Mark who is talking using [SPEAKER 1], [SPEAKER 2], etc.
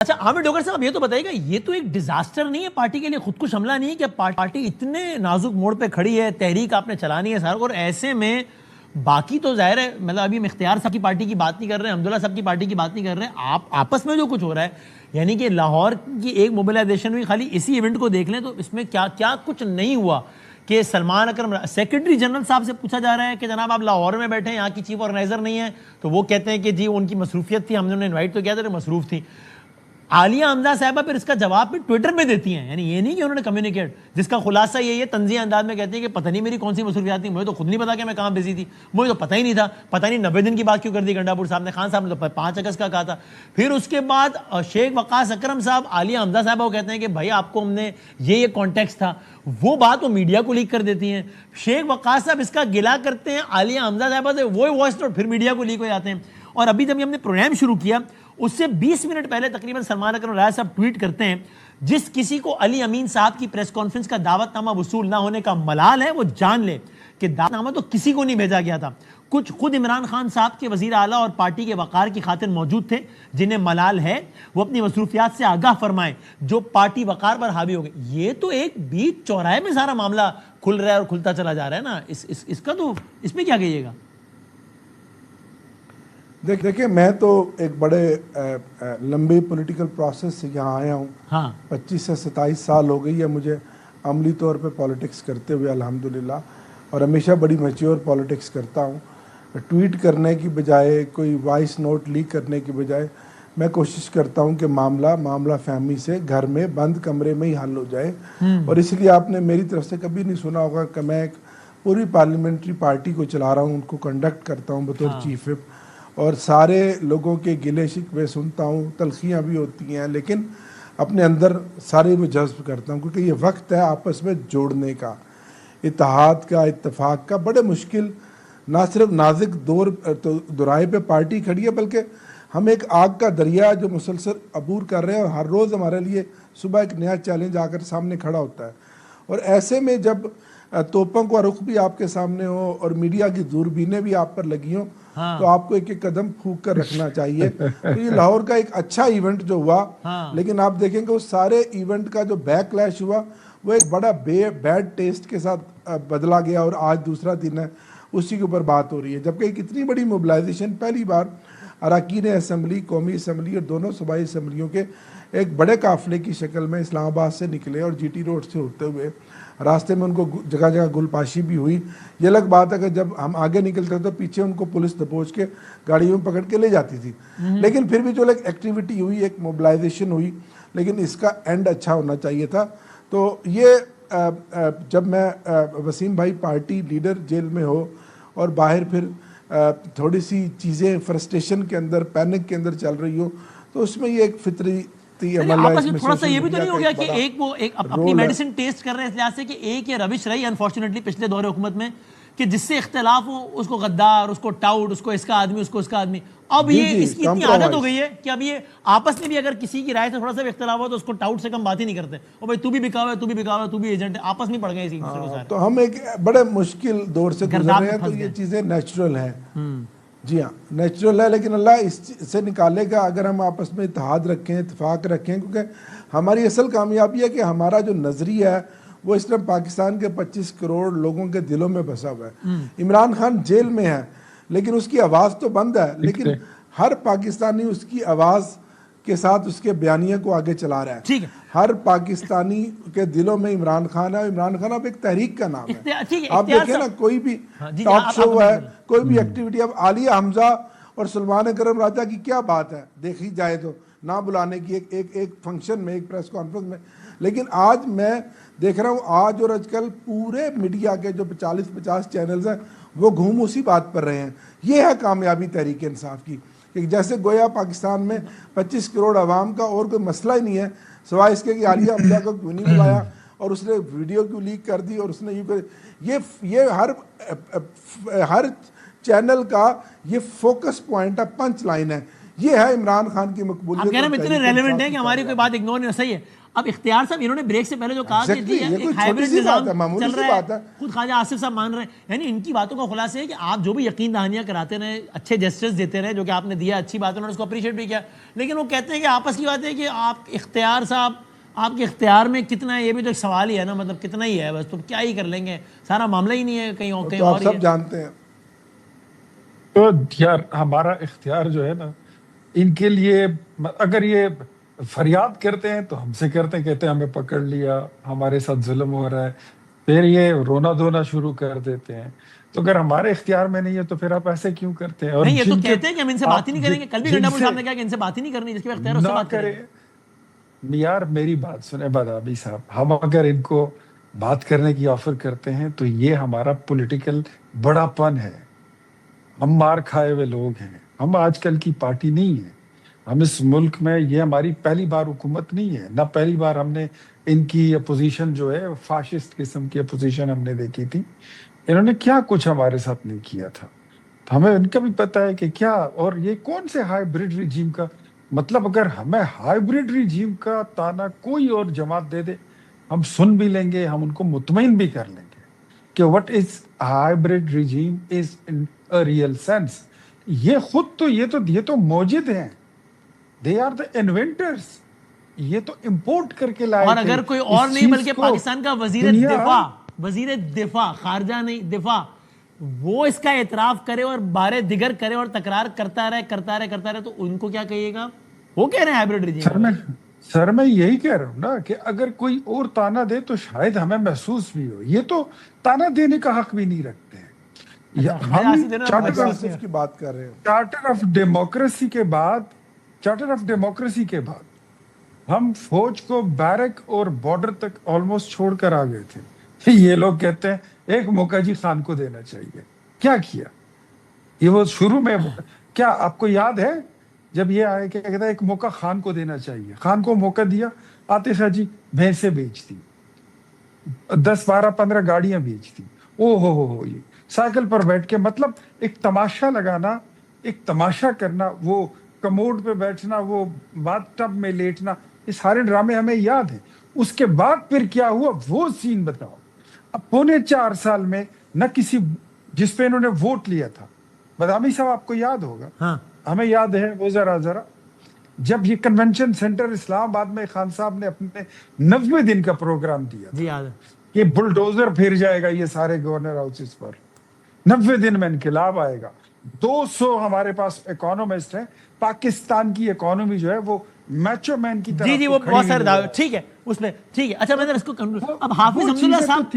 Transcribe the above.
[SPEAKER 1] اچھا عامر ڈوگر صاحب یہ تو بتائیے گا، یہ تو ایک ڈیزاسٹر نہیں ہے پارٹی کے لیے، خودکش حملہ نہیں ہے کہ پارٹی اتنے نازک موڑ پہ کھڑی ہے، تحریک آپ نے چلانی ہے سارا، اور ایسے میں باقی تو ظاہر ہے، مطلب ابھی ہم اختیار صاحب کی پارٹی کی بات نہیں کر رہے ہیں، حمداللہ صاحب کی پارٹی کی بات نہیں کر رہے ہیں، آپ آپس میں جو کچھ ہو رہا ہے، یعنی کہ لاہور کی ایک موبلائزیشن ہوئی، خالی اسی ایونٹ کو دیکھ لیں تو اس میں کیا کیا کچھ نہیں ہوا کہ سلمان اکرم سیکرٹری جنرل صاحب سے پوچھا جا رہا ہے کہ جناب آپ لاہور میں بیٹھے ہیں، یہاں کی چیف آرگنائزر نہیں ہے، تو وہ کہتے ہیں کہ جی ان کی مصروفیت تھی، ہم نے انہیں انوائٹ تو کیا تھا، مصروف تھی۔ عالیہ حمزہ صاحبہ پھر اس کا جواب بھی ٹویٹر پہ دیتی ہیں، یعنی یہ نہیں کہ انہوں نے کمیونیکیٹ، جس کا خلاصہ یہ طنزیہ انداز میں کہتے ہیں کہ پتہ نہیں میری کون سی مصروفیات تھی، مجھے تو خود نہیں پتا کہ میں کہاں بزی تھی، مجھے تو پتہ ہی نہیں تھا، پتہ نہیں 90 دن کی بات کیوں کر دی گنڈا پور صاحب نے، خان صاحب نے تو 5 اگست کا کہا تھا۔ پھر اس کے بعد شیخ وقاص اکرم صاحب عالیہ حمزہ صاحبہ کو کہتے ہیں کہ بھائی آپ کو ہم نے یہ کانٹیکسٹ تھا، وہ بات وہ میڈیا کو لیک کر دیتی ہیں۔ شیخ وقاص صاحب اس کا گلا کرتے ہیں عالیہ حمزہ صاحبہ سے، وہی وائس نوٹ پھر میڈیا کو لیک ہو جاتے ہیں۔ اور ابھی جب ہم نے پروگرام شروع کیا اس سے 20 منٹ پہلے تقریباً سلمان اکرم راج صاحب ٹویٹ کرتے ہیں، جس کسی کو علی امین صاحب کی پریس کانفرنس کا دعوت نامہ وصول نہ ہونے کا ملال ہے وہ جان لے کہ دعوت نامہ تو کسی کو نہیں بھیجا گیا تھا، کچھ خود عمران خان صاحب کے وزیر اعلیٰ اور پارٹی کے وقار کی خاطر موجود تھے، جنہیں ملال ہے وہ اپنی مصروفیات سے آگاہ فرمائیں جو پارٹی وقار پر حاوی ہو گئے۔ یہ تو ایک بیچ چوراہے میں سارا معاملہ کھل رہا ہے اور کھلتا چلا جا رہا ہے نا، اس کا تو اس میں کیا کہیے گا؟
[SPEAKER 2] دیکھیں میں تو ایک بڑے لمبے پولیٹیکل پروسیس سے یہاں آیا ہوں، 25 سے 27 سال ہو گئی ہے مجھے عملی طور پہ پالیٹکس کرتے ہوئے الحمدللہ، اور ہمیشہ بڑی میچیور پالیٹکس کرتا ہوں۔ ٹویٹ کرنے کی بجائے، کوئی وائس نوٹ لیک کرنے کی بجائے میں کوشش کرتا ہوں کہ معاملہ فہمی سے گھر میں بند کمرے میں ہی حل ہو جائے، اور اس لیے آپ نے میری طرف سے کبھی نہیں سنا ہوگا کہ میں ایک پوری پارلیمنٹری پارٹی کو چلا رہا ہوں، ان کو کنڈکٹ کرتا ہوں بطور چیف وپ، اور سارے لوگوں کے گلے شکوے سنتا ہوں، تلخیاں بھی ہوتی ہیں، لیکن اپنے اندر سارے وہ جذب کرتا ہوں، کیونکہ یہ وقت ہے آپس میں جوڑنے کا، اتحاد کا، اتفاق کا۔ بڑے مشکل، نہ صرف نازک دورائے پہ پارٹی کھڑی ہے، بلکہ ہم ایک آگ کا دریا جو مسلسل عبور کر رہے ہیں، اور ہر روز ہمارے لیے صبح ایک نیا چیلنج آ کر سامنے کھڑا ہوتا ہے، اور ایسے میں جب توپوں کا رخ بھی آپ کے سامنے ہو اور میڈیا کی دوربینیں بھی آپ پر لگی ہوں، تو آپ کو ایک ایک قدم پھونک کر رکھنا چاہیے۔ تو یہ لاہور کا ایک اچھا ایونٹ جو ہوا، لیکن آپ دیکھیں کہ اس سارے ایونٹ کا جو بیک لیش ہوا وہ ایک بڑا بیڈ ٹیسٹ کے ساتھ بدلا گیا، اور آج دوسرا دن ہے اسی کے اوپر بات ہو رہی ہے، جبکہ ایک اتنی بڑی موبلائزیشن پہلی بار اراکین اسمبلی، قومی اسمبلی اور دونوں صوبائی اسمبلیوں کے ایک بڑے قافلے کی شکل میں اسلام آباد سے نکلے، اور جی ٹی روڈ سے ہوتے ہوئے راستے میں ان کو جگہ جگہ گل پاشی بھی ہوئی۔ یہ الگ بات ہے کہ جب ہم آگے نکلتے تو پیچھے ان کو پولیس دبوچ کے گاڑیوں میں پکڑ کے لے جاتی تھی، لیکن پھر بھی جو ایک ایکٹیویٹی ہوئی، ایک موبلائزیشن ہوئی، لیکن اس کا اینڈ اچھا ہونا چاہیے تھا۔ تو یہ جب میں وسیم بھائی پارٹی لیڈر جیل میں ہو اور باہر پھر تھوڑی سی چیزیں فرسٹریشن کے اندر، پینک کے اندر چل رہی ہو، تو اس میں یہ ایک فطری
[SPEAKER 1] آپس میں تھوڑا سا یہ بھی تو نہیں ہو گیا کہ ایک وہ ایک اپنی میڈیسن ٹیسٹ کر رہے ہیں اس لحاظ سے کہ ایک یہ روش رہی انفارچونیٹلی پچھلے دور حکومت میں کہ جس سے اختلاف ہو اس کو غدار، اس کو ٹاؤٹ، اس کو اس کا آدمی، اس کو اس کا آدمی، اب یہ اس کی اتنی عادت ہو گئی ہے کہ اب یہ آپس میں بھی اگر کسی کی رائے سے تھوڑا سا بھی اختلاف ہو تو اس کو ٹاؤٹ سے کم بات ہی نہیں کرتے، اور بھائی تو بھی بکاوا ہے، تو بھی بکاوا ہے، تو بھی ایجنٹ ہے، آپس میں پڑ گئے اسی دوسرے کو سارے۔
[SPEAKER 2] تو ہم ایک بڑے مشکل دور سے گزر رہے ہیں، تو یہ چیزیں نیچرل ہیں، جی ہاں نیچرل ہے، لیکن اللہ اس سے نکالے گا اگر ہم آپس میں اتحاد رکھیں، اتفاق رکھیں، کیونکہ ہماری اصل کامیابی ہے کہ ہمارا جو نظریہ ہے وہ اس طرح پاکستان کے 25 کروڑ لوگوں کے دلوں میں بسا ہوا ہے۔ عمران خان جیل میں ہے لیکن اس کی آواز تو بند ہے، لیکن ہر پاکستانی اس کی آواز کے ساتھ اس کے بیانیے کو آگے چلا رہا ہے۔ ہر پاکستانی کے دلوں میں عمران خان ہے، عمران خان اب ایک تحریک کا نام ہے۔ آپ دیکھیں نا، کوئی بھی ٹاک شو ہے، کوئی بھی ایکٹیویٹی، اب عالیہ حمزہ اور سلمان اکرم راجہ کی کیا بات ہے دیکھی جائے تو، نہ بلانے کی ایک فنکشن میں، ایک پریس کانفرنس میں، لیکن آج میں دیکھ رہا ہوں آج اور آج کل پورے میڈیا کے جو 40-50 چینلز ہیں وہ گھوم اسی بات پر رہے ہیں۔ یہ ہے کامیابی تحریک انصاف کی، کہ جیسے گویا پاکستان میں 25 کروڑ عوام کا اور کوئی مسئلہ ہی نہیں ہے سوائے اس کے کہ عالیہ حمزہ کو کیوں نہیں بلایا، اور اس نے ویڈیو کیوں لیک کر دی، اور اس نے یہ ہر چینل کا یہ فوکس پوائنٹ ہے، پنچ لائن ہے، یہ ہے عمران خان کی مقبولیت.
[SPEAKER 1] آپ کہہ رہے ہیں اتنے ریلیونٹ ہیں کہ ہماری کوئی بات اگنور نہیں. صحیح ہے. اب اختیار صاحب انہوں نے بریک سے پہلے جو کہا کہ جی ایک ہائبرڈ نظام چل رہا ہے, خود خواجہ آصف صاحب مان رہے ہیں, یعنی ان کی باتوں کا خلاصہ ہے کہ آپ جو بھی یقین دہانیاں کراتے رہے, اچھے جسٹس دیتے رہے, جو کہ آپ نے دیا اچھی بات ہے, انہوں نے اس کو اپریشیٹ بھی کیا, لیکن وہ کہتے ہیں کہ آپس کی بات ہے کہ آپ اختیار صاحب آپ کے اختیار میں کتنا ہے, یہ بھی تو ایک سوال ہی ہے نا, مطلب کتنا ہی ہے, بس تو کیا ہی کر لیں گے, سارا معاملہ ہی نہیں ہے کہیں اور.
[SPEAKER 2] آپ سب جانتے ہیں
[SPEAKER 3] تو یار ہمارا اختیار جو ہے نا, ان کے لیے اگر یہ فریاد کرتے ہیں تو ہم سے کرتے ہیں, کہتے ہیں ہمیں پکڑ لیا, ہمارے ساتھ ظلم ہو رہا ہے, پھر یہ رونا دھونا شروع کر دیتے ہیں. تو اگر ہمارے اختیار میں نہیں ہے تو پھر آپ ایسے کیوں کرتے ہیں؟ اور
[SPEAKER 1] نہیں, یہ تو کہتے ہیں کہ ہم ان سے بات ہی نہیں کریں گے. کل بھی گنڈا صاحب نے کہا کہ ان سے بات ہی نہیں کرنی, جس کے اختیار اس سے بات کریں.
[SPEAKER 3] یار میری بات سنیں بادامی صاحب, ہم اگر ان کو بات کرنے کی آفر کرتے ہیں تو یہ ہمارا پولیٹیکل بڑا پن ہے. ہم مار کھائے ہوئے لوگ ہیں, ہم آج کل کی پارٹی نہیں ہے. ہم اس ملک میں, یہ ہماری پہلی بار حکومت نہیں ہے, نہ پہلی بار ہم نے ان کی اپوزیشن جو ہے فاشسٹ قسم کی اپوزیشن ہم نے دیکھی تھی. انہوں نے کیا کچھ ہمارے ساتھ نہیں کیا تھا, تو ہمیں ان کا بھی پتہ ہے کہ کیا. اور یہ کون سے ہائیبرڈ ریجیم کا مطلب, اگر ہمیں ہائیبرڈ ریجیم کا تانا کوئی اور جماعت دے دے ہم سن بھی لیں گے, ہم ان کو مطمئن بھی کر لیں گے کہ what is hybrid regime is in a real sense. یہ خود تو یہ تو موجد ہیں, they are the inventors. یہ تو امپورٹ کر کے لائے.
[SPEAKER 1] اور اگر کوئی اور نہیں بلکہ پاکستان کا وزیر دفاع خارجہ نہیں دفاع, وہ اس کا اعتراف کرے اور بارے دیگر کرے اور تکرار کرتا رہے تو ان کو کیا کہیے گا؟ وہ کہہ رہے ہیں ہائبرڈ ریجیم.
[SPEAKER 3] سر میں یہی کہہ رہا ہوں نا کہ اگر کوئی اور تانا دے تو شاید ہمیں محسوس بھی ہو. یہ تو تانا دینے کا حق بھی نہیں رکھتے ہیں.
[SPEAKER 2] کی بات کر رہے ہیں.
[SPEAKER 3] چارٹر آف ڈیموکریسی کے بعد ہم فوج کو بیرک اور بارڈر تک آلموسٹ چھوڑ کر آ گئے تھے. یہ لوگ کہتے ہیں ایک موقع جی خان کو دینا چاہیے. کیا کیا یہ وہ شروع میں, کیا آپ کو یاد ہے جب یہ آئے کہ کہتا ہے ایک موقع خان کو دینا چاہیے, خان کو موقع دیا, آتے شاہ جی بھینسیں بیچتی, 10-12-15 گاڑیاں بیچتی, او ہو یہ سائیکل پر بیٹھ کے, مطلب ایک تماشا لگانا, ایک تماشا کرنا, وہ کموڈ پہ بیٹھنا, وہ باتھ ٹب میں لیٹنا, یہ سارے ڈرامے ہمیں یاد ہیں. اس کے بعد پھر کیا ہوا وہ سین بتاؤ. اب 4.5 سال میں نہ کسی, جس پہ انہوں نے ووٹ لیا تھا, بادامی صاحب آپ کو یاد ہوگا, ہمیں یاد ہے وہ ذرا جب یہ کنونشن سینٹر اسلام آباد میں خان صاحب نے اپنے 90 دن کا پروگرام دیا
[SPEAKER 1] جی یاد ہے,
[SPEAKER 3] کہ بلڈوزر پھر جائے گا یہ سارے گورنر ہاؤسز پر, 90 دن میں انقلاب آئے گا. 200 ہمارے پاس اکانومسٹ ہیں, پاکستان کی اکانومی جو ہے وہ میچو مین کی طرح.
[SPEAKER 1] جی وہ بہت سارے دعوے, ٹھیک ہے اس میں, ٹھیک ہے. اچھا میں اس کو اب حافظ حمداللہ صاحب